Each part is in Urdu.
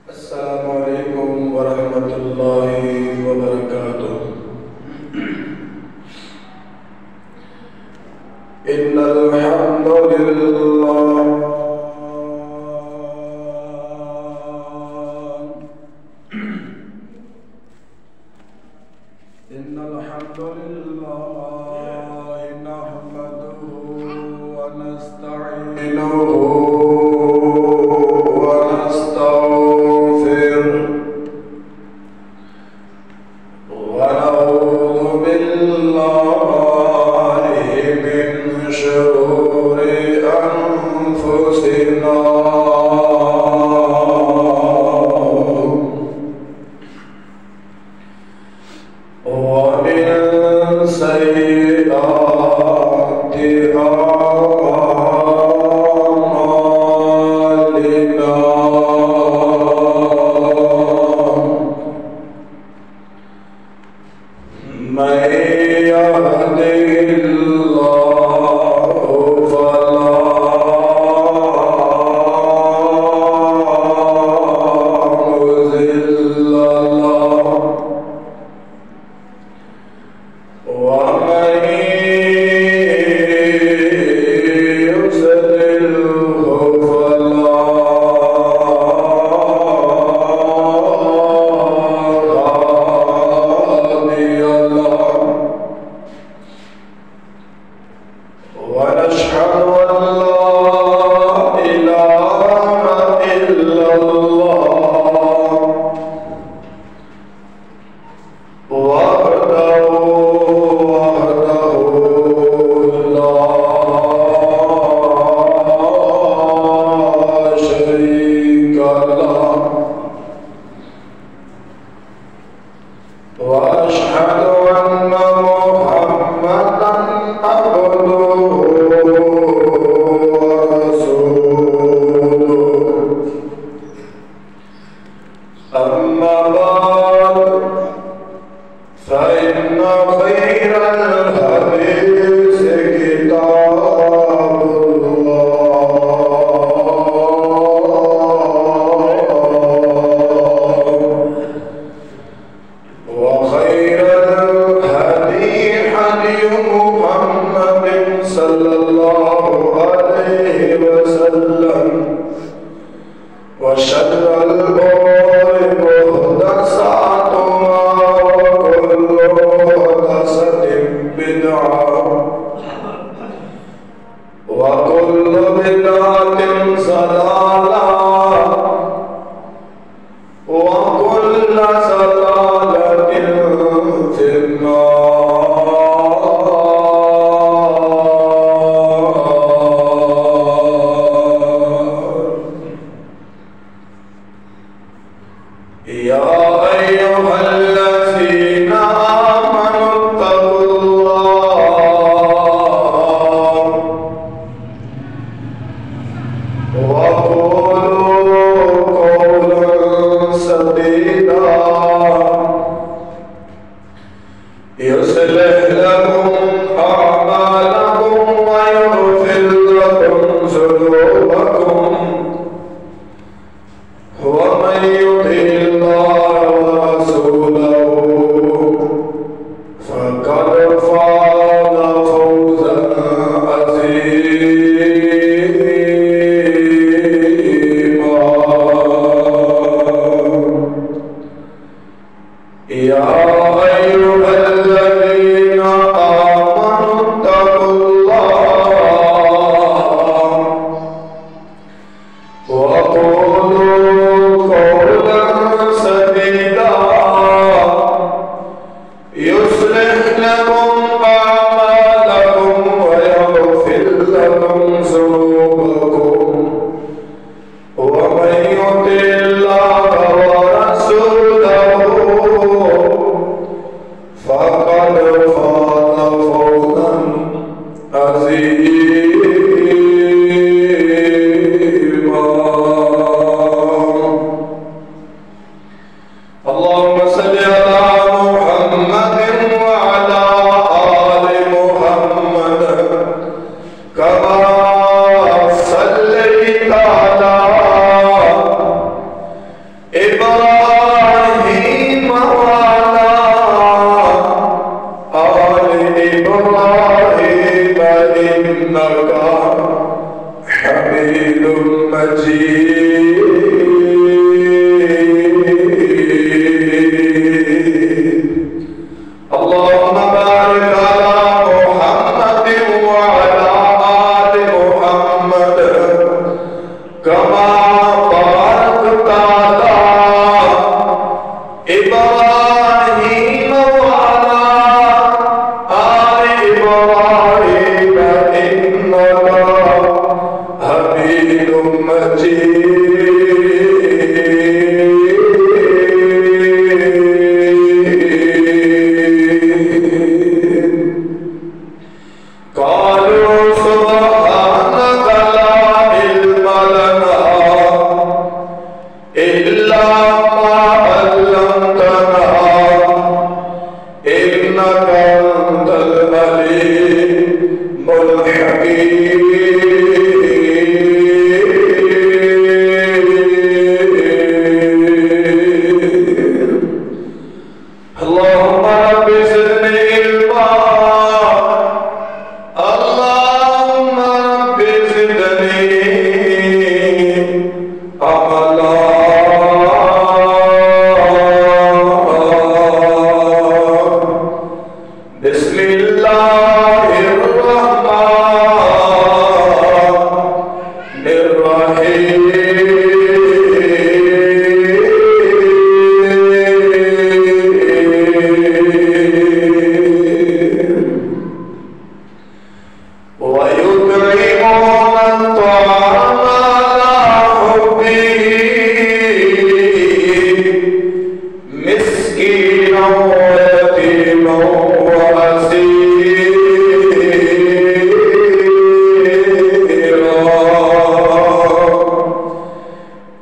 السلام علیکم ورحمۃ اللہ وبرکاتہ۔ ان الحمد للہ نحمده ونستعینه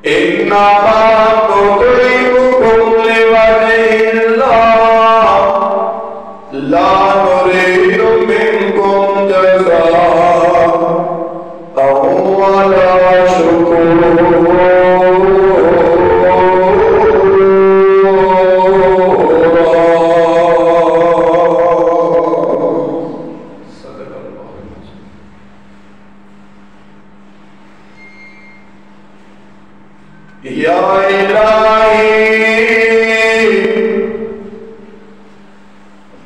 إنما نطعمكم لوجه الله لا نريد منكم جزاء ولا شكورا. یا الہی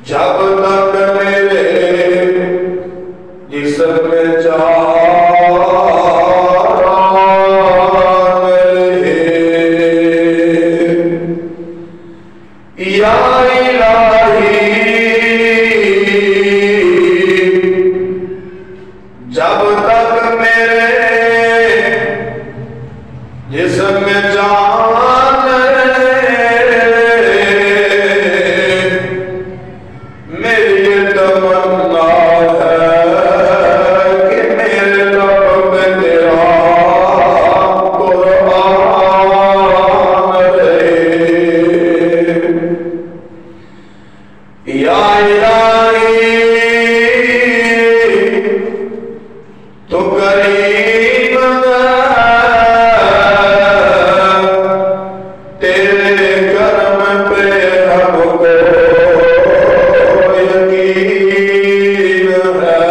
جب تک میرے جسم میں جان رہے، یا الہی جب تک میرے جسم میں جان میری تمنا ہے کہ میرے لب میں تیرا قرآن رہے. یا الہی تو قریب تیرے کرم پہ ہم کو یقین ہے.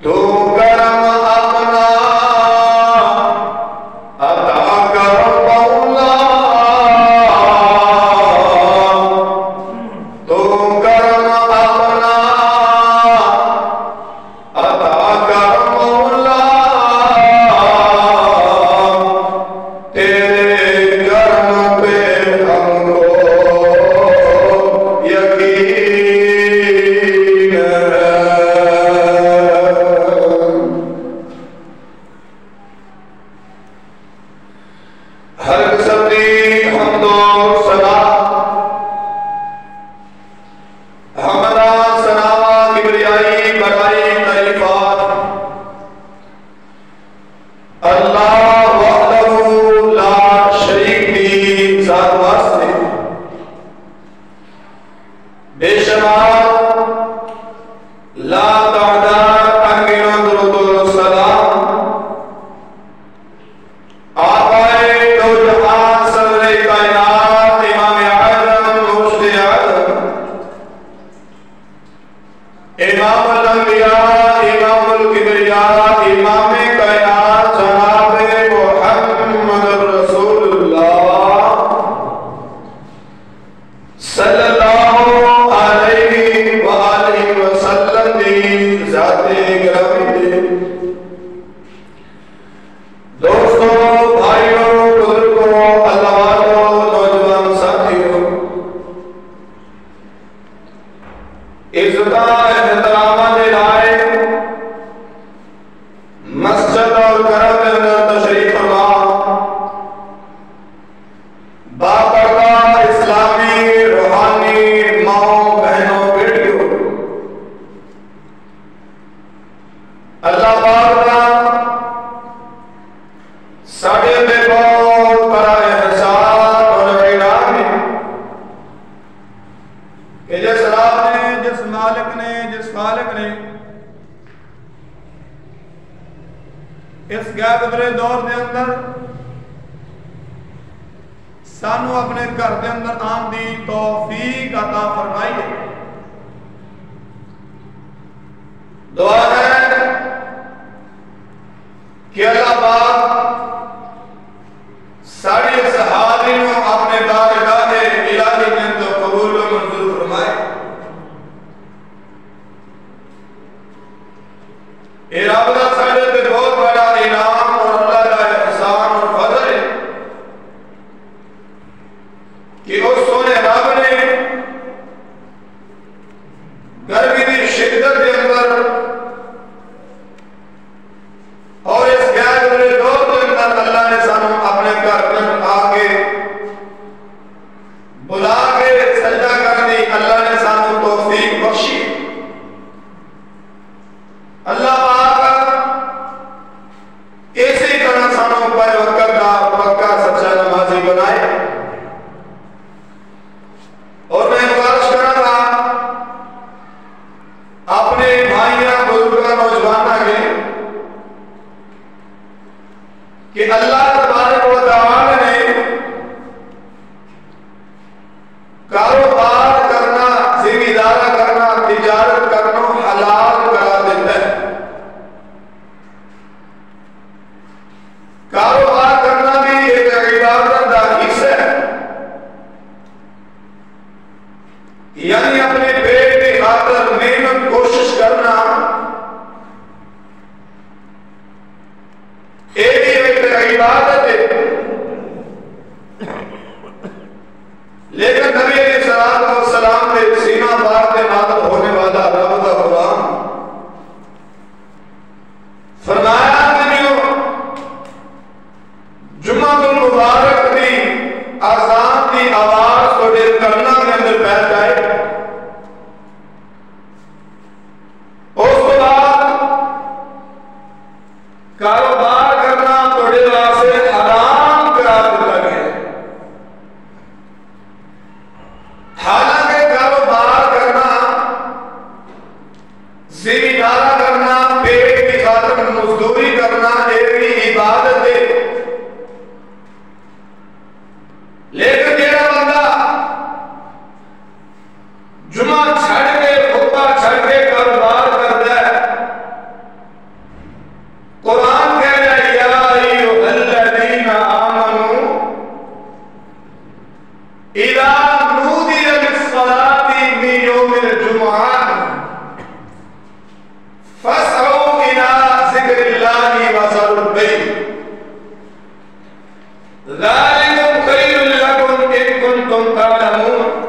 تو کرم اپنا عطا کر مولا، تو کرم اپنا عطا کر مولا، تیرے کرم پہ ہم کو یقین ہے. ہر قسم کی حمد و ثنا، حمدہ ثنا کبریائی بڑائی تعریفات اللہ وحدہ لا شریک کی ذات واسطے بے شمار لا تعداد تنگین و درود و سلام آقائے دو جہان صدر کائنات امام اعظم مرشد اعظم امام الانبیاء امام الکبریاء امام کائنات جناب محمد رسول اللہ صلی اللہ علیہ وآلہ وسلم دی ذات گرامی دے. دوستوں، بھائیوں، بزرگوں، اللہ والوں، نوجوان ساتھیوں، عزت احترام دے لائے مسجد اور گھر کے اندر تشریف فرما باپردہ اسلامی روحانی ماؤں بہنوں بیٹیوں، اللہ پاک دا ساڑھے بے بہت بڑا احسان اور انعام ہے کہ جس رات نے، جس مالک نے، جس خالق نے اس غیب برے دور دے اندر سانو اپنے گھر دے اندر آن دی توفیق عطا فرمائی ہے. دعا ہے کہ اللہ پاک ساری اس حاضری کو اپنے بارگاہ الہی میں تو قبول و منظور فرمائے. اے رب دا سارے تے بہت بڑا انعام اور اللہ کا احسان اور فضل ہے کہ اس سونے رب نے گرمی کی شدت کے اندر اور اس غیر برے دور کے اندر آزان کی آواز کو دل کرنا کے اندر پھیل جائے، اس کے بعد کاروبار کرنا تھوڑے واسطے حرام قرار دیا گیا، حالانکہ کاروبار کرنا، زمیندارا کرنا، پیٹ کی خاطر مزدوری کرنا ایک عبادت ہے، لیکن جیڑا بندہ جمعہ چھڑ کے خطبہ چھڑ کے کاروبار کرتا ہے، قرآن کہہ رہا ہے یا ایھا الذین آمنوا اذا نودی للصلاۃ من یوم الجمعہ فاسعوا الی ذکر اللہ وذروا البیع ذالکم خیر لکم ان کنتم تعلمون۔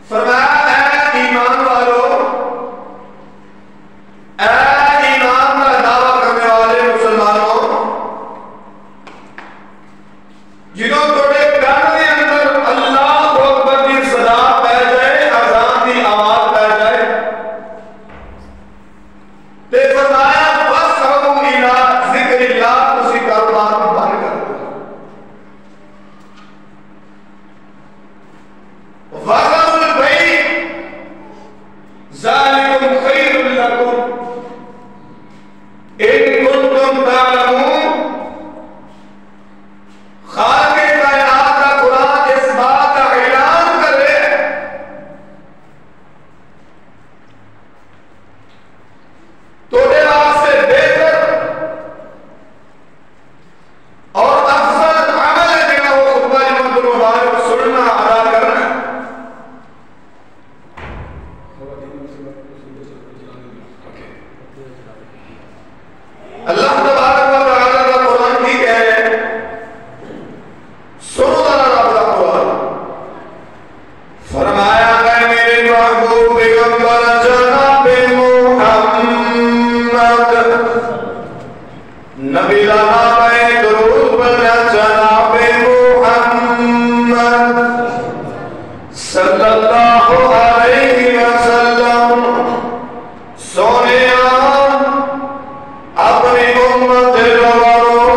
فرمایا اے ایمان والو، اے ایمان کا دعویٰ کرنے والے مسلمانوں، جنہوں تھوڑے کان کے اندر اللہ اکبر کی صدا پہ جائے، اذان کی آواز پہ جائے، تے فرمایا فاسعوا الی ذکر اللہ، اسی کاروبار کو بند کر دو، وذروا البیع ذالکم خیر لکم ان کنتم تعلمون۔ خالق کائنات کا قرآن اس بات کا اعلان کر رہے ہیں توڑے واسطے بہتر اور افضل عمل ہے جنہاں وہ خطبہ جمعۃ المبارک سننا ادا کرنا۔ اللہ تبارک و تعالیٰ کا قرآن کی کہہ رہے ہیں، سنو ذرا رب کا قرآن۔ فرمایا اے میرے محبوب پیغمبر جناب محمد، نبی کا نام ہے، درود پڑھنا جناب محمد صلی اللہ علیہ وسلم۔ سونیا اپنی امت لوگوں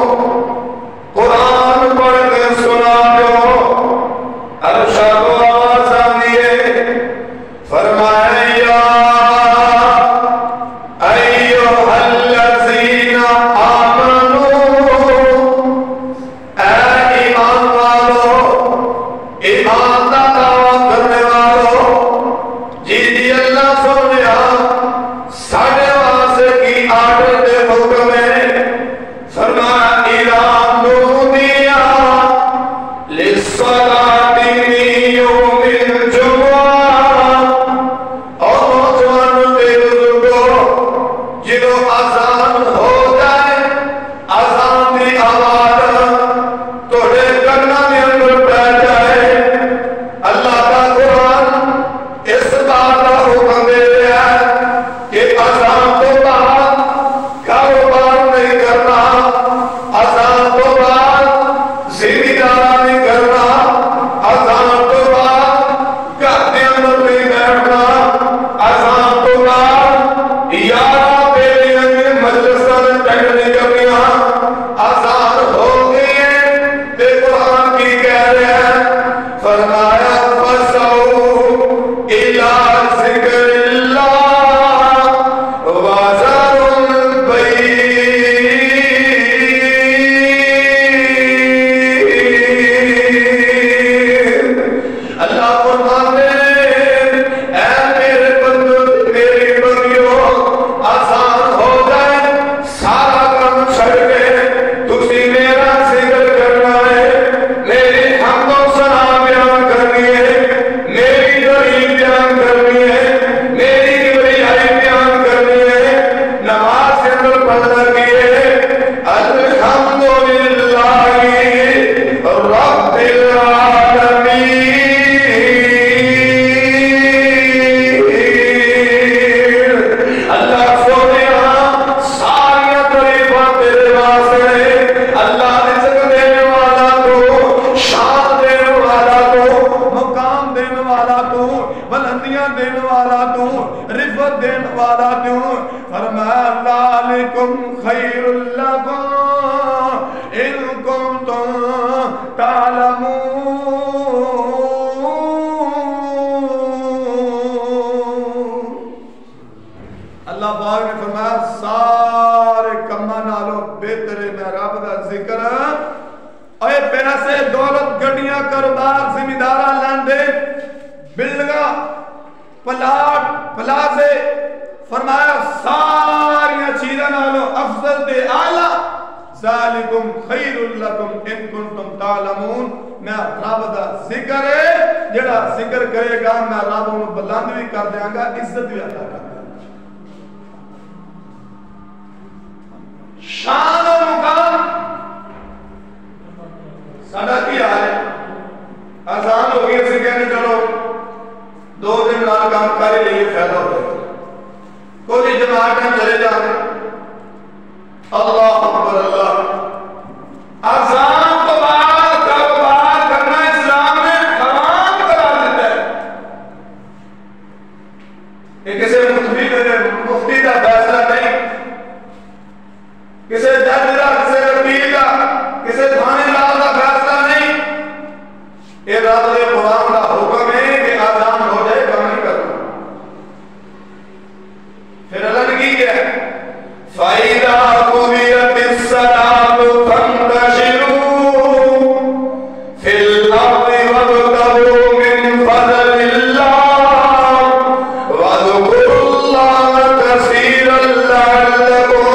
قرآن پڑھ کے سنا دو۔ عرشہ کو آواز آندیے، فرمایا یا ایھا الذین آمنوا، اے ایمان والو، ایمان کا دعویٰ کرنے والو، جی اللہ سنیا ساڑھے واسے کی آرڈر دے حکم ہے۔ فرمایا اذا نودیا للصلاۃ من یوم الجمعہ، اور نوجوان بے بزرگوں جنہوں اذان ہو جائے، اذان کی آواز توڑے کرنا کے اندر پہ جائے، اللہ کا قرآن اس بات کا حکم دے رہا ہے کہ اذان تو بعد کاروبار نہیں کرنا، اذان تو بعد زمیندارا نہیں کرنا، اذان تو بعد گھر کے اندر نہیں بیٹھنا، اذان تو بعد یارہ بیلیاں کی مجلساں اٹینڈ نہیں کرنیاں۔ اذان ہو گئی ہے تے قرآن کی کہہ رہے ہیں، فرمایا فاسعوا الی ذکر اللہ وذروا البیع إن كنتم تعلمون. اللہ پاک نے فرمایا سارے کما نالو بہتر میں رب دا ذکر. اے پیسے دولت گڈیاں کاروبار زمیندارا لیندے بلڈنگاں پلاٹ پلازے فرمایا ساری چیزاں نالو افضل تے اعلی ذالکم خیر لکم ان کنتم تعلمون. میں رب دا ذکر ہے جڑا ذکر کرے گا میں رب نو بلند بھی کر دیاں گا عزت بھی عطا کر دوں گا. شان و مقام ساڈا کی حال ہے؟ آسان ہو گئی اسے کہنے چلو 2 دن نال کام کر لیے فائدہ ہو جائے. کوئی جماعت میں چلے جاتے اللہ اکبر اللہ. آسان تو بعد کاروبار کرنا اسلام نے حرام کرا دیتا ہے. یہ کسی مفتی کا فیصلہ نہیں, کسی جج کا, کسی وکیل کا, کسی تھانے دار کا فیصلہ نہیں. یہ رب کے قرآن کا حکم ہے کہ آزان ہو جائے کام نہیں کرنا. پھر اللہ نے کی کیا ہے فَإِذَا قُضِيَتِ الصَّلَاةُ فَانتَشِرُوا فِي الْأَرْضِ وَابْتَغُوا مِنْ فَضْلِ اللَّهِ وَاذْكُرُوا اللَّهَ كَثِيرًا لَعَلَّكُمْ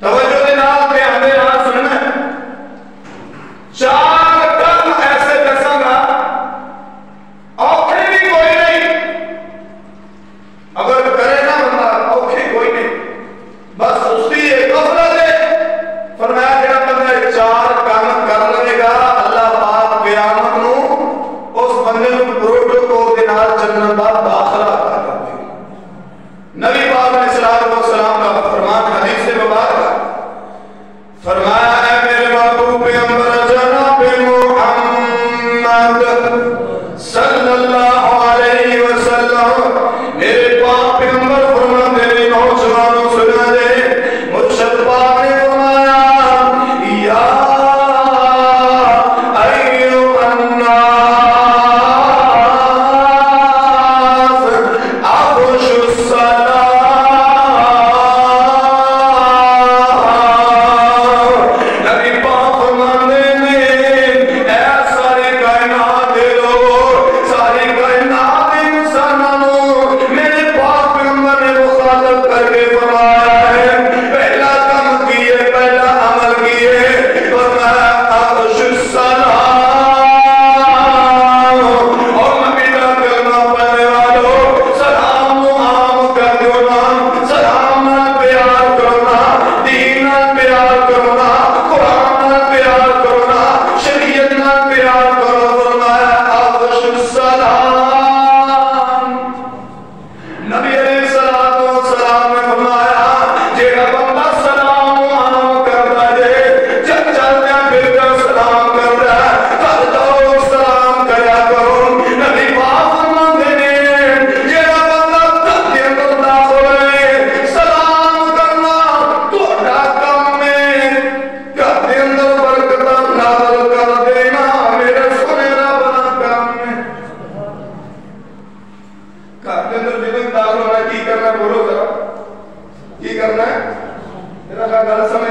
توجہ دے نال تے ہمیں راہ سننا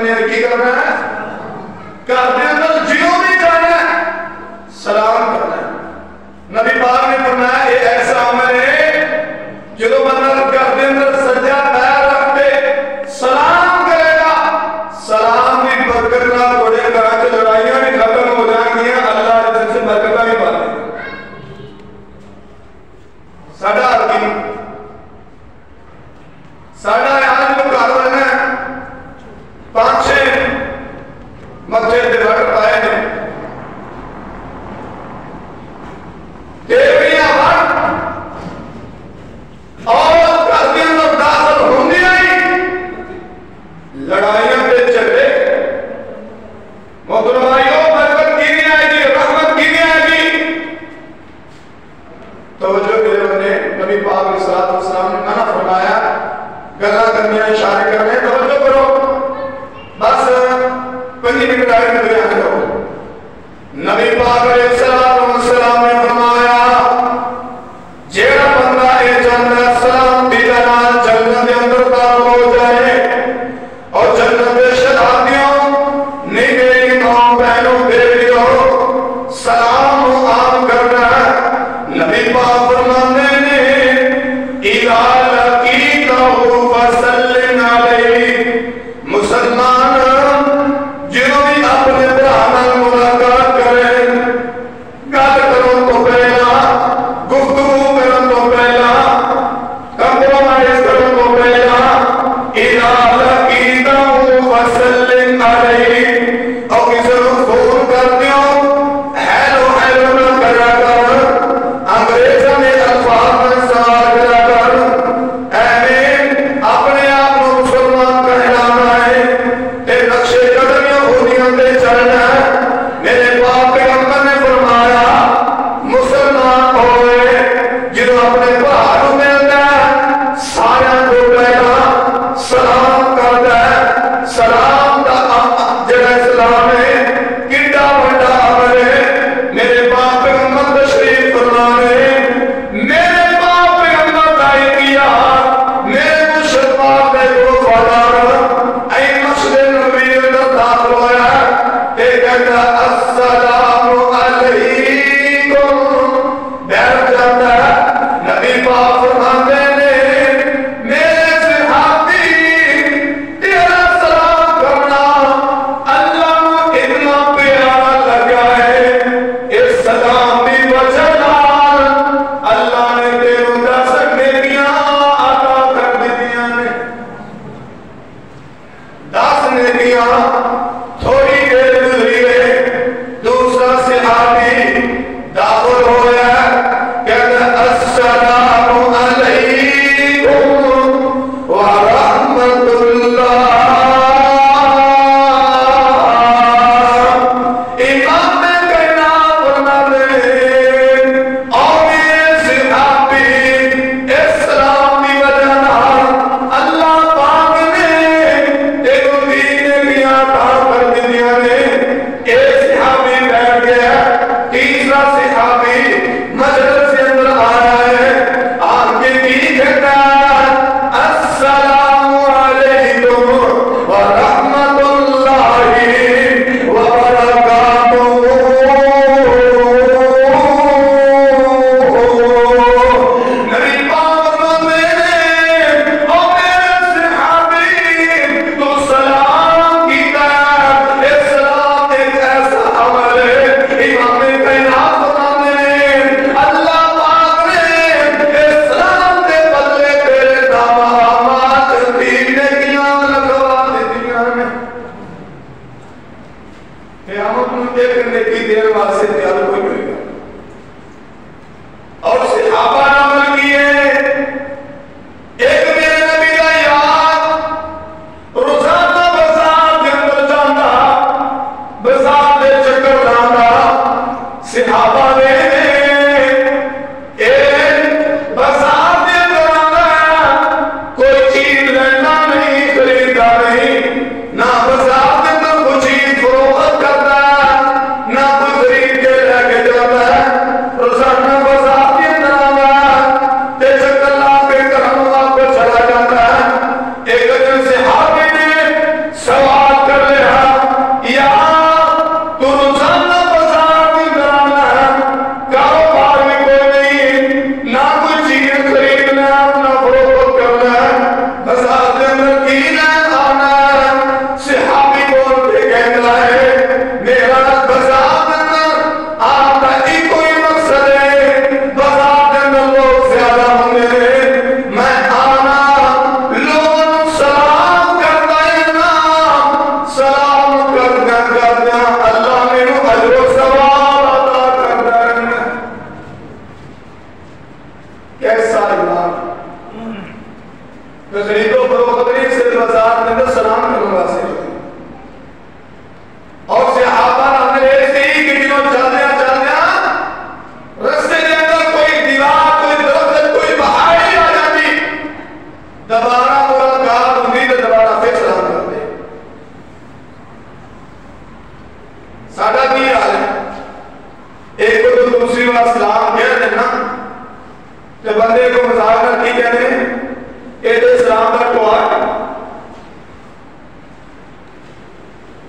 بندے نے کی کرنا ہے گھر دے اندر جیوں بھی جانا ہے سلام کرنا ہے نبی پاک نے فرمایا یہ ایسا عمل ہے جدو بندہ گھر دے اندر سجا پیر رکھ کے سلام کرے گا سلام بھی برکت نہ بڑے گھر کے لڑائیاں بھی ختم ہو جائیں گی اللہ جس سے برکتہ بھی پاتے ہیں ساڑھا آدمی ساڑھا آج جو کارو ہے پانچ چھے مسجد دے وقت پائے ہیں دیویاں وقت اور گھر کے اندر داخل ہوندی آئی لڑائیاں پہ چلے محترمائیوں برکت کی نہیں آئے گی رحمت کی نہیں آئے گی توجہ کے نے نبی پاک علیہ السلام نے منع فرمایا گلا کرنے اشارے کرنے توجہ کرو بس پنجی کی کٹائی میں بیان کرو نبی پاک علیہ السلام نے فرمایا جیڑا بندہ اے جنت سلام دیدنا جنت کے اندر داخل ہو جائے اور جنت کے شہادیوں نگے ماں بہنوں بیٹیوں سلام عام کرنا نبی پاک فرمانے نے اِذَا لَقِيتَهُ فَسَلِّمْ عَلَيْهِ مسلمان جنہوں بھی اپنے برہنہ ملاقات کریں گل کروں تو پہلا گفتگو کروں تو پہلا کمپرومائز کروں تو پہلا اِذَا لَقِيتَهُ فَسَلِّمْ عَلَيْهِ اور کسی کو فون کر دیوں ہیلو ہیلو نہ کرا کر انگریزوں نے الفاظ میں سوال کرا کر ایمین اپنے آپ کو مسلمان کہلانا ہے تے نقشے قدمیاں ہونیاں دے چلنا ہے میرے پاک پیغمبر نے فرمایا مسلمان ہوئے جنہوں اپنے بھائیوں میں اندر سارا کو پہلا سلام کرتا ہے سلام دا جڑا اسلام ہے کڈا بڑا عمل ہے میرے پاک پیغمبر تشریف فرمانے میرے باپ پیغمبر دائی کیا میرے مرشد پاک نے کو فادار اے مسجد نبی اندر داخل ہویا تے کہتا السلام علیکم بیٹھ جاتا ہے نبی پاک فرماتے نے میرے صحابی تیرا سلام کرنا اللہ کو اتنا پیارا لگا ہے اس سلام بھی وجہ اللہ نے تیروں دا نیکیاں عطا کر دیاں نے 10 نیکیاں تھوڑی دیر گزری ہے دوسرا صحابی داخل ہویا کہتا السلام علیکم ورحمت اللہ امام نے کہنا فرما دے اور یہ صحابی اسلام کی وجہ اللہ پاک نے ایک دین دیا عطا کر دیا نے ایک صحابی بیٹھ گیا تیسرا صحابی مجلس کے اندر آیا ہے آپ کے بھی کہتا السلام علیکم ورحمت اللہ وبرکاتہ نبی پاک میرے اور میرے صحابی تو سلام کیتا ہے اسلام ایک ایسا عمل ہے امام کائنات فرماتے ہیں اللہ پاک نے اسلام کے بدلے تیرے داماد دین نیکیاں لگوا دیتیاں نے قیامت میں ایک نیکی دیر واسطے تیار کوئی نہیں گا اور صحابہ نے عمل کیے ایک میرے نبی کا یاد روزانہ بازار کے اندر جانا بازار دے چکر لانا صحابہ نے ایک بازار دے اندر آنا کوئی چیز لینا نہیں خریدا نہیں نہ بازار کے اندر کوئی چیز فروخت کرتا نہ کوئی خرید کے لے کے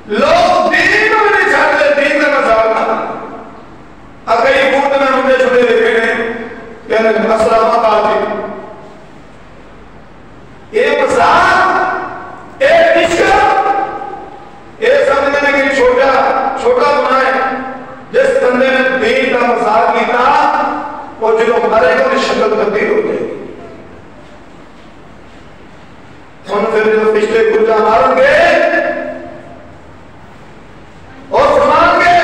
لوگ دین میں نہیں چھاڑتے، دین کا مذاق نہ اکئی بوٹ میں مجھے چھوڑے دیکھے ہیں کہ اسلامہ آتی ایک مذاق ایک عشق ایک سمجھنے کی چھوٹا گناہ ہے جس بندے نے دین کا مذاق کیتا اور جنہوں مرے گا اس شکل تبدیل ہو جائے گی ان پھر جو پچھلے گرجا مارن گے اور فرمان گے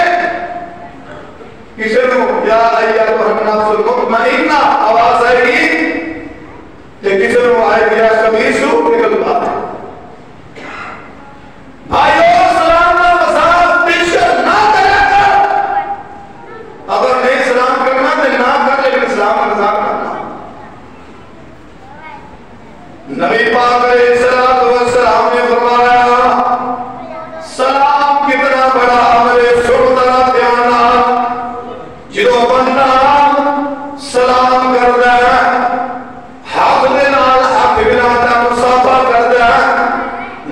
کسی نے یا ایاتو النفس المطمئنہ آواز آئے گی کہ کسی نے آئے گیا خبیثو نکل بات بھائیو سلام کا مذاق پیش نہ کرے کر اگر نہیں سلام کرنا تو نہ کر لیکن اسلام کا مذاق نہ کرنا نبی پاک علیہ السلام نے فرمایا سلام کتنا بڑا عمل ہے سننا دیانا جدو بندہ سلام کر دے حق دے نال حق بلاتا مصافہ کر دے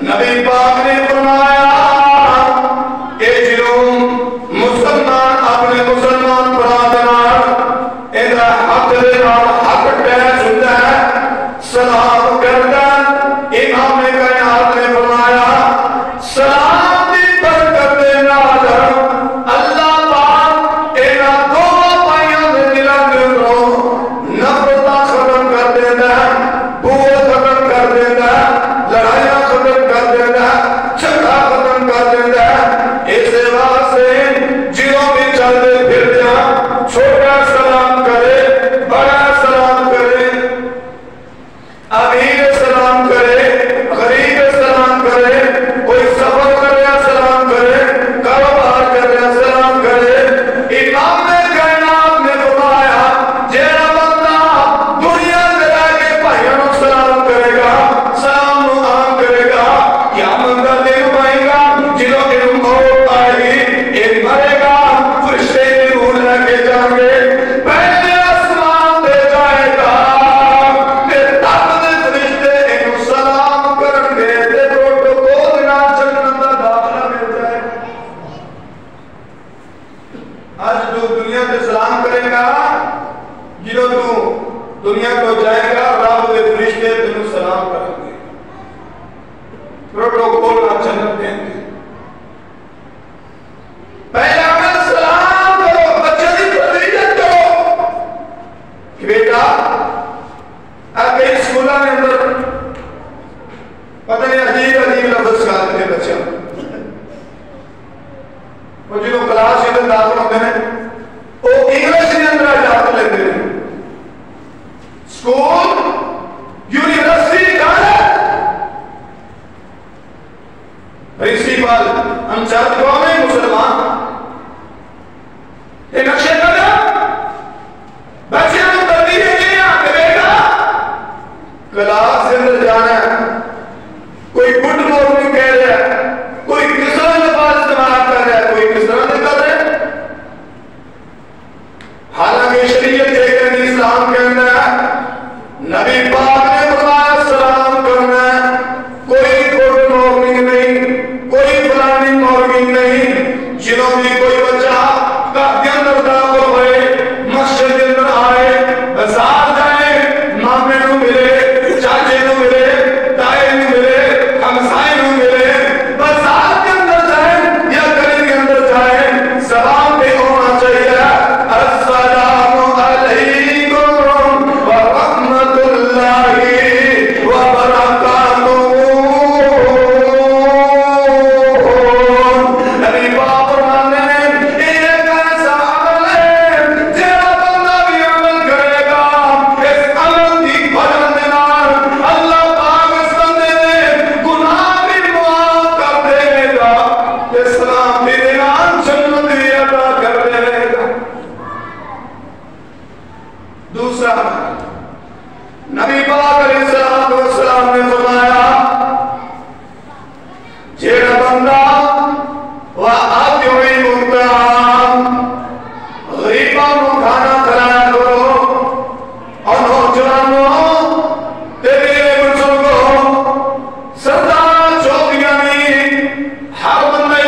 نبی پاک نے فرمایا اے جدو مسلمان اپنے مسلمان برادران ایدہ حق دے نال حق ٹیس ہوتا ہے سلام کرتا امام کائنات نے فرمایا سلام دی برکت دے نال اللہ پاک اینا دو پائیاں دے دلان دے اندروں نفرتہ ختم کر دیتا ہے بغض ختم کر دیتا ہے لڑائیاں ختم کر دیتا ہے جھگڑا ختم کر دیتا ہے اس واسطے جنہوں بھی چلتے پھرتے ہیں چھوٹا سلام کرے بڑا سلام کرے امیر سلام کرے غریب سلام کرے کوئی سفر کر رہا سلام کرے کاروبار کر رہا سلام کرے امام کائنات نے فرمایا جیڑا بندہ دنیا میں رہ کے بھائیوں سلام کرے گا سلام عام کرے گا کیا بندہ دن پائے گا جنہوں کے موت آئے گی ایک مرے گا فرشتے کی روح لے کے جائیں گے پہلے آسمان پہ جائے گا دنیا کو جائے گا رب دے فرشتے تینوں سلام کریں گے پروٹوکول نہ جنت دیں گے پہلا عمل سلام کرو بچے کی تربیت کرو کہ بیٹا آپ کئی اسکولوں کے اندر پتہ نہیں عجیب لفظ سکھاتے ہیں بچے وہ جنہوں کلاس کے اندر داخل ہوتے ہیں وہ انگلش کے اندر جاتے لیتے ہیں school university college principal in charge قومی مسلمان یہ نقشے قدم بچے کو تربیت کے آتے بیٹا کلاس کے اندر جانا ہے کوئی گڈ مارننگ کہہ رہا ہے کوئی کس طرح لفظ استعمال کر رہا ہے کوئی کس طرح نکل رہا ہے حالانکہ شریعت ایک اسلام کے اندر نبی پاک نے فرمایا سلام کرنا کوئی گڈ مارننگ نہیں کوئی فلانی مارننگ نہیں جنہوں بھی کوئی بچہ گھر کے اندر داخل ہوئے مسجد کے اندر آئے بازار جائے مامے نو ملے چاچے نو ملے دائے نو ملے ہمسائے نو ملے بازار کے اندر جائے یا گلی کے اندر جائے سلام بھی ہونا چاہیے السلام علیکم ورحمۃ اللہ وبرکاتہ نبی پاک فرماتے ہیں ایک ایسا عمل ہے جہاں بندہ بھی عمل کرے گا اس عمل کی وجہ سے اللہ پاک اس بندے نے گناہ بھی معاف کر دے گا اسلام بھی دینا جنت بھی عطا کر دے گا دوسرا نبی پاک علیہ السلام نے فرمایا جیڑا بندہ وَأَطْعِمُ الطَّعَامَ غریبوں کو کھانا کھلایا کرو اور نوجوانوں میرے بزرگوں سردار چوکیاں نہیں ہر بندے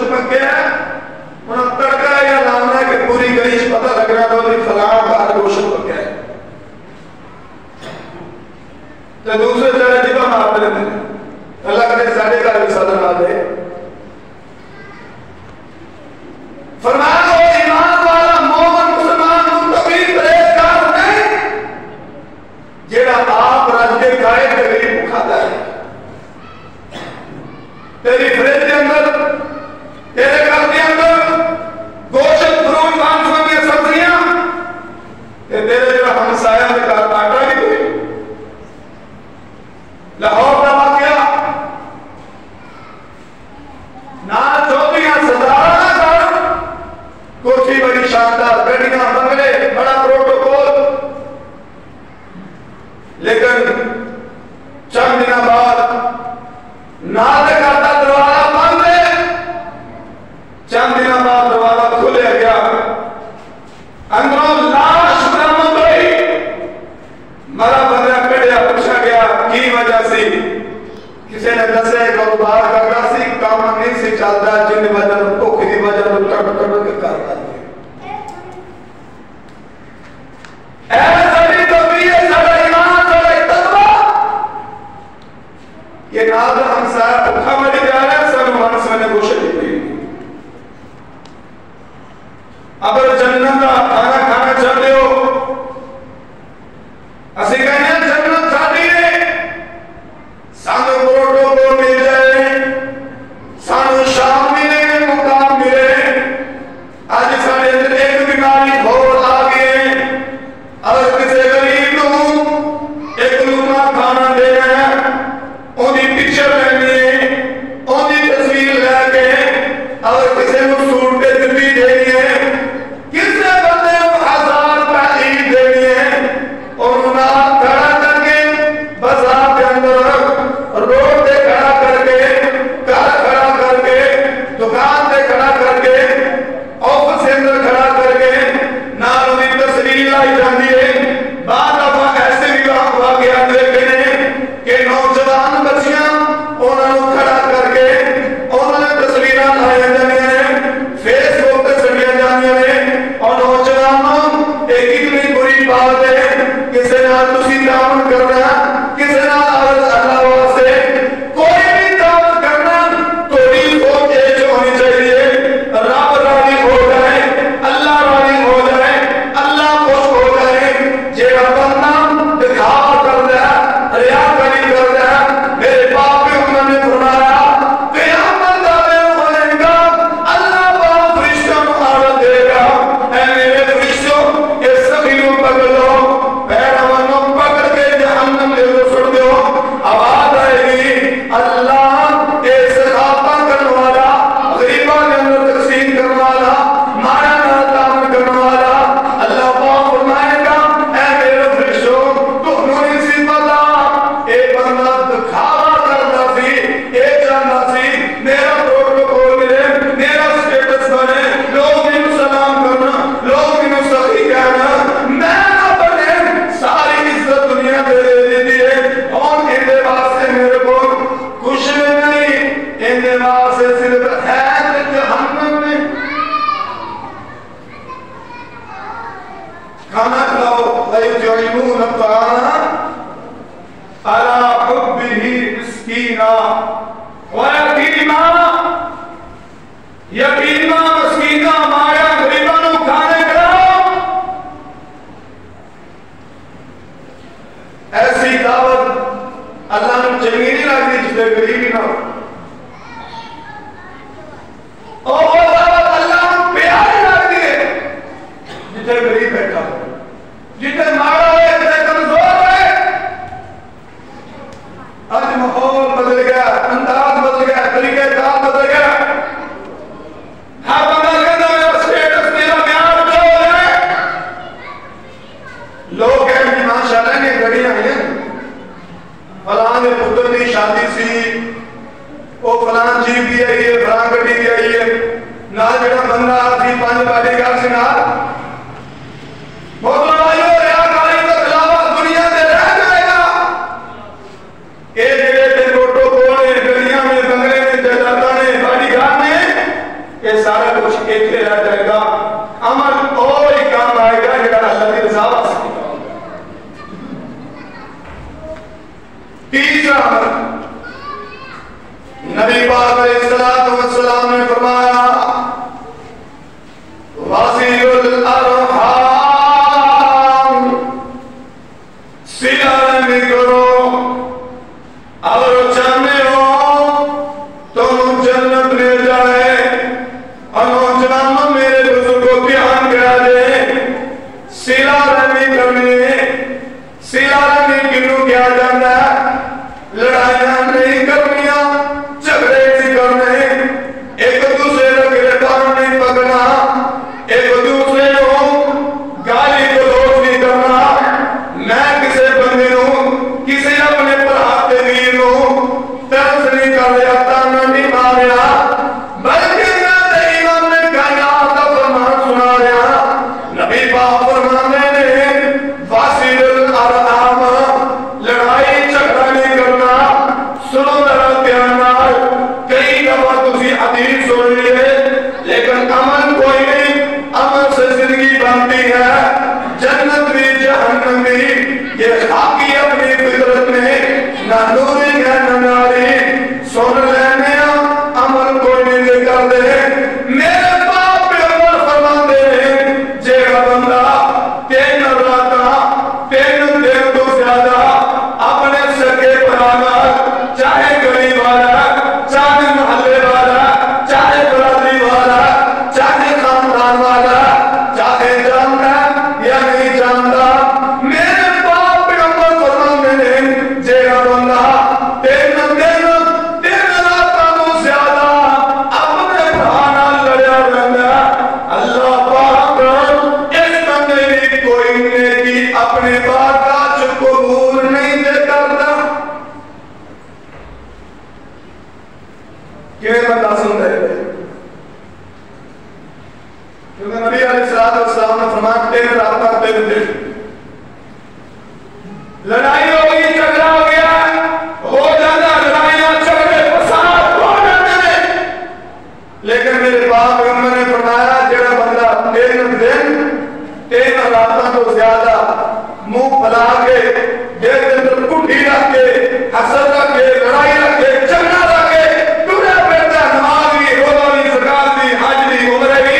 گوشت پکے ہیں انہوں تڑکا یا لامنا ہے کہ پوری گلیش پتہ لگ رہا ہے تو فلاں باہر گوشت پکے ہیں تو دوسرے جڑے جبا مار دے ہیں اللہ کرے ساڑھے کا بھی صدر آ دے فرمایا وہ ایمان والا مومن مسلمان منتقی پریزگار نہیں جیڑا آپ رج کے کھائے غریب کھاتا ہے تیری فریج کے اندر تیرے گھر کے اندر گوشت فروٹ مانسوں کی سبزیاں تیرے جو ہمسایہ میں کاٹا بھی کوئی لاہور کا واقعہ نہ چوکیاں سزارہ نہ کر کوٹھی بڑی شاندار گھڑیاں بنگلے بڑا پروٹوکول لیکن چند دن بعد نال کرتا دروازہ بند ہے چند دن بعد دروازہ کھلے گیا اندروں لاش برآمد ہوئی مرا بندہ کڑیا پوچھا گیا کی وجہ سی کسی نے دسے کاروبار کرنا سی کام نہیں سی چلتا جن وجہ بھوک دی وجہ ٹٹ ٹٹ کے کر رہا اے ساری طبیعت سارا ایمان سارا تقویٰ یہ ناظر ہم سارا بھوکا مری جا رہا ہے سب مانس میں نے گوشت دی ہوئی اگر جنت کا کھانا کھانا چاہتے ہو اسی کہنے ہیں جنت ساتھی ہے سانو پروٹو کو مل جائے سانو شام ملے مقام ملے آج سارے اندر ایک بیماری بھول آ گئے اگر کسی غریب کو ایک لقمہ کھانا دے رہے ہیں انہی پکچر لینی ہے انہی تصویر لے کے اگر کسی کو سوٹ کے جبی دینی ہے کسے بندے کو 1000 پہلی دینی ہے اور انہاں کھڑا کر کے بازار کے اندر روڈ پہ کھڑا کر کے گھر کھڑا کر کے دکان پہ کھڑا کر کے آفس کے اندر کھڑا کر کے نالوں کی تصویر لائی جاتی ہے بعد دفعہ ایسے بھی واقعات دیکھے ہیں کہ نوجوان بچیاں انہوں نے کھڑا کر کے انہوں نے تصویریں لائی جاتی ہیں فیس بک پہ چڑھیا جاتی ہیں اور نوجوانوں ایک اتنی بری بات ہے کسی نال تسی تعاون کرنا کسی نال اللہ واسطے کوئی بھی تعاون کرنا تھوڑی سوچ یہ جو ہونی چاہیے رب راضی ہو جائے اللہ راضی ہو جائے اللہ خوش ہو جائے جیڑا بندہ دکھاوا کردا ہے ریاکاری کردا ہے میرے باپ بھی انہوں نے فرمایا قیامت کا دن ہوئے گا اللہ باپ فرشتوں کو حالت دے گا اے میرے فرشتوں یہ سبھی کو پکڑ لو پیروں پکڑ کے جہنم لے لو چھوڑ دو آواز آئے گی اللہ ایک صحابہ کرنے والا غریبہ کے اندر تقسیم کرنے والا مارا نہ تعاون کرنے والا اللہ پاک فرمائے گا اے میرے فرشتوں تو انہوں سی پتا ایک بندہ دکھاوا کرتا سی ایک جاننا سی میرا پروٹوکول ملے میرا سٹیٹس بنے لوگ انہوں سلام کرنا لوگ انہوں سخی کہنا میں نہ بنے ساری عزت دنیا دے دیتی ہے اور اندے واسطے میرے کو کچھ نہیں اندے واسطے صرف ہے جہنم میں کھانا کھلاؤ وَيُطْعِمُونَ الطَّعَامَ عَلَى حُبِّهِ مِسْكِينًا وَيَتِيمًا یتیما مسکینہ ماریا غریباں نوں کھانے کھلاؤ ایسی دعوت اللہ نے چنگی نہیں لگتی جسے غریبی نہ ہو اور وہ دعوت اللہ نے پیاری لگتی ہے جسے غریب بیٹھا ہو جسے مارا ہوئے جسے کمزور ہے آج ماحول بدل گیا انداز بدل گیا طریقہ کار بدل گیا ہر بندہ کہتا ہے میرا سٹیٹس میرا معیار کیا ہو رہا ہے لوگ کہتے ہیں ماشاءاللہ نے گھڑیاں ہیں فلان پتر کی شادی سی وہ فلان جیب بھی آئی ہے فلان گھڑی بھی آئی ہے نال جڑا بندہ آتی 5 باڈی گارڈ سے نال بہت لڑائیوں ریاکاری کا خلاف دنیا میں رہ جائے گا اے جڑے تے پروٹوکول گلیاں میں بنگلے میں جائیداداں نے باڈی گارڈ نے یہ سارا کچھ ایتھے رہ جائے گا. عمل اور ہی کام آئے گا جڑا اللہ کی رضا واسطے کام. تیسرا عمل نبی پاک علیہ الصلوۃ والسلام نے فرمایا واصل الارحام صلہ رحمی کرو اور چاہتے ہو تم جنت میں جائے اور جناب میرے بزرگوں کی آن گیا دے. صلہ رحمی کرنے صلہ رحمی کنوں کیا جانا ہے؟ لڑائیاں نہیں کرنیاں, جھگڑے نہیں کرنے, ایک دوسرے کا گرفتار نہیں پکڑنا, ایک دوسرے کو گالی گلوچ نہیں کرنا. میں کسی بندے نوں کسی اپنے بھرا تے ویر نوں ترس نہیں کر رہا, تانا نہیں مار رہا, بلکہ میں امام نے کائنات کا فرمان سنا رہا. نبی پاک فرمانے نے واصل الارحام لڑائی جھگڑا نہیں کرنا. سنو ذرا دھیان نال, کئی دفعہ تسی حدیث سن لیے لیکن عمل کوئی نہیں. عمل سے زندگی بنتی ہے, جنت بھی جہنم بھی. یہ خاکی اپنی فطرت میں نہ نوری ہے نہ ناری. سن لینے عمل کوئی نہیں کر دے. میرے باپ پہ عمل فرما دے جیڑا بندہ تین راتاں تین دن تو زیادہ اپنے سکے پرانا, چاہے غریب والا, چاہے محلے والا, چاہے برادری والا, چاہے خاندان والا, چاہے جانتا یا نہیں جانتا, میرے باپ پہ عمل فرمانے نے جیڑا بندہ تین دن تین راتاں تو زیادہ اپنے بھانا لڑیا رہنا, اللہ پاک اس بندے کی کوئی نیکی اپنے بارگاہ چ قبول نہیں دے کرتا. کہ بندہ سن رہے کیونکہ نبی علیہ الصلوۃ والسلام نے فرمایا تین راتاں تین دن لڑائی ہو گئی, جھگڑا ہو گیا, ہو جانا لڑائیاں جھگڑے فساد ہو جاتے ہیں, لیکن میرے باپ پیغمبر نے فرمایا جڑا بندہ تین دن تین راتاں تو زیادہ منہ پھلا کے دل کے اندر کٹھی رکھ کے حسد رکھ کے لڑائی رکھ کے جھگڑا رکھ کے ٹورا پھرتا نماز بھی روزہ بھی زکات بھی حج بھی عمرہ بھی,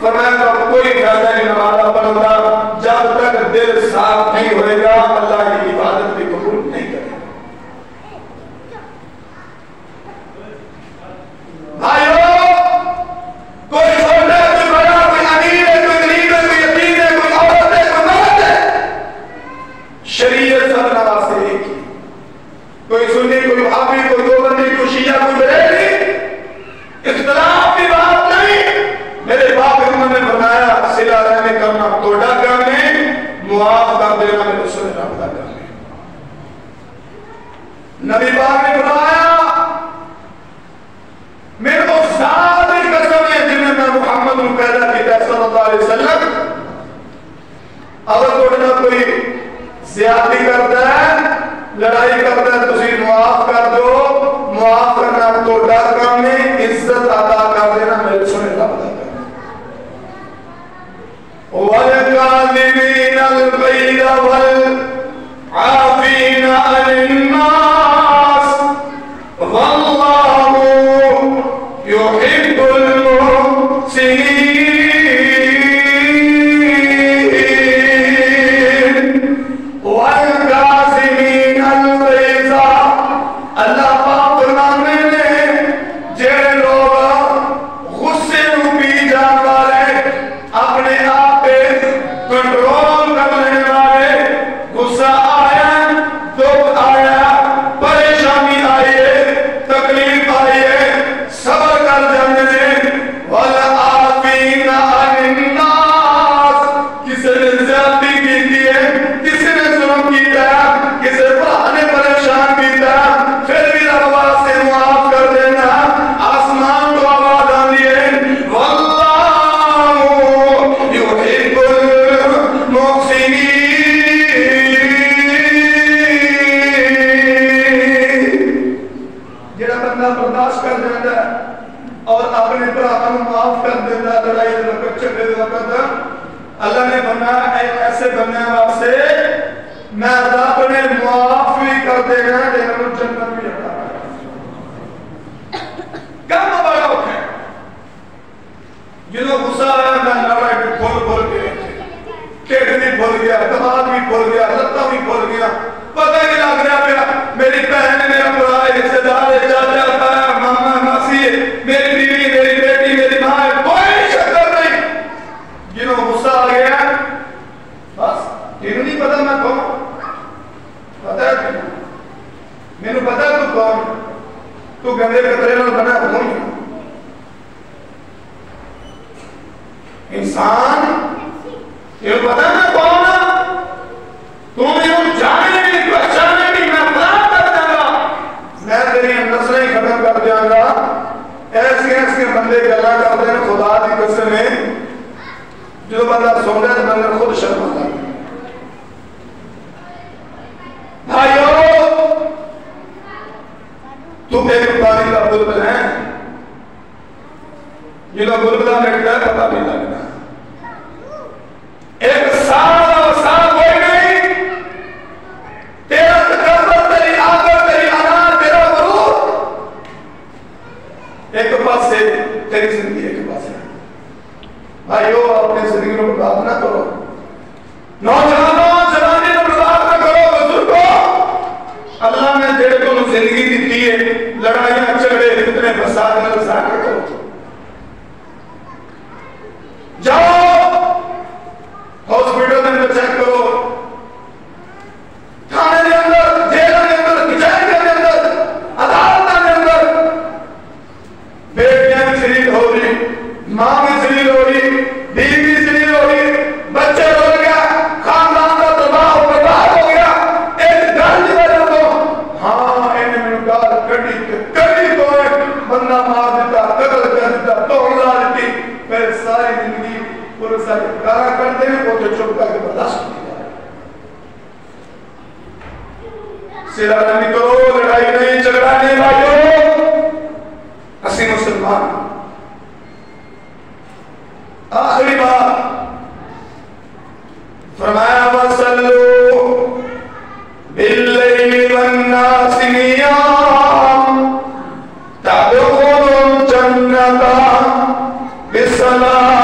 فرمایا کوئی فائدہ نہیں نماز پڑھنا جب تک دل صاف نہیں ہوئے گا, اللہ کی عبادت بھی قبول نہیں کرے گا. بھائیو, کوئی چھوٹا کوئی بڑا, کوئی امیر ہے کوئی غریب ہے کوئی یتیم ہے کوئی عورت ہے کوئی مرد ہے, شریعت سب نواسے ایک ہی. کوئی سنی کوئی وہابی کوئی دیوبندی کوئی شیعہ کوئی بریلوی, اختلاف کی بات نہیں. میرے باپ نے فرمایا صلہ رحمی کرنا توڑا کرنے, معاف کر دینا میرے سے رابطہ کرنے. نبی پاک نے فرمایا میرے استاد کی قسم ہے جنہیں میں محمد کو پیدا کیا صلی اللہ علیہ وسلم, اگر توڑنا کوئی زیادتی کرتا ہے لڑائی کرتا ہے تسی معاف کر دو, معاف کرنا توڑا کرنے, عزت عطا کر دینا میرے سے رابطہ کرنے. وَالْكَاظِمِينَ الْغَيْظَ وَالْعَافِينَ عَنِ النَّاسِ وَاللَّهُ يُحِبُّ الْمُحْسِنِينَ. وَالْكَاظِمِينَ الْغَيْظَ, اللہ پاک فرمانے نے جڑے لوگ غصے نو پی جان والے, اپنے آپ کنٹرول کر لینے والے, غصہ آیا, دکھ آیا, پریشانی آئی ہے, تکلیف آئی ہے, صبر کر جانے, والعافین معاف کر دیتا لڑائی دے وقت جھگڑے دے وقت اللہ نے فرمایا ایسے بننے واسطے میں رب نے معاف بھی کر دے گا لیکن جنت بھی عطا کر کم بڑا ہوتا ہے جنہوں غصہ آیا میں لڑائی بھی بھول کے ٹیٹ بھی بھول گیا دماغ بھی بھول گیا لتا بھی بھول گیا پتہ ہی لگ رہا پیا میری بہن میرا برائے رشتہ دار چاچا تایا ماما ماسی میری بیوی میری بیٹی میری ماں کوئی شکر نہیں جنہوں غصہ آ گیا بس تینوں نہیں پتا میں کون پتا ہے میں نے پتا تو کون تو گندے قطرے نال بنا کون انسان یہ پتا میں کون تم یہ جانے نہیں پہچانے نہیں میں خدا کر دیں گا میں تیری نسلیں ختم کر دیں گا ایسے بندے گلا کرتے ہیں خدا کی قسم ہے جو بندہ سن رہا ہے بندہ خود شرم آتا ہے بھائیو تم ایک پانی کا بلبل ہے جنہوں بلبلہ میں کیا پتا نہیں لگنا ایک سال کوئی نہیں تیرا تکبر تیری آگر تیری انا تیرا غرور ایک پاس سے تیری زندگی ایک پاس ہے بھائیو اپنے زندگی کو برباد نہ کرو نوجوانوں جوانی کو برباد نہ کرو بزرگوں اللہ نے تیرے کو زندگی دیتی ہے لڑائیاں جھگڑے فتنے فساد میں رسا کرو جاؤ ہاسپٹل میں چیک کرو تھانے کے اندر جیل کے اندر کچہری کے اندر عدالت کے اندر بیٹیاں بھی شریک ہو رہی ماں بھی شریک ہو رہی بیوی بھی شریک ہو رہی بچے ہو گیا خاندان کا تباہ و برباد ہو گیا ایک گھر کی وجہ تو ہاں انہیں میں گال کڑی تو بندہ مار دیتا قتل کر دیتا توڑ لا دیتی پھر ساری زندگی پورے سارے کارا کرتے ہیں وہ تو چھپ کر کے برداشت نہیں جائے سیرا نہیں کرو لڑائی نہیں جھگڑا نہیں بھائیو اسی مسلمان آخری بات فرمایا وَصَلُّوا بِاللَّيْلِ وَالنَّاسِ نِيَامٌ تَدْخُلُوا الْجَنَّةَ بِالسَّلَامِ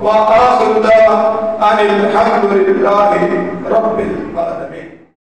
وآخر دعوانا الحمد لله رب العالمين.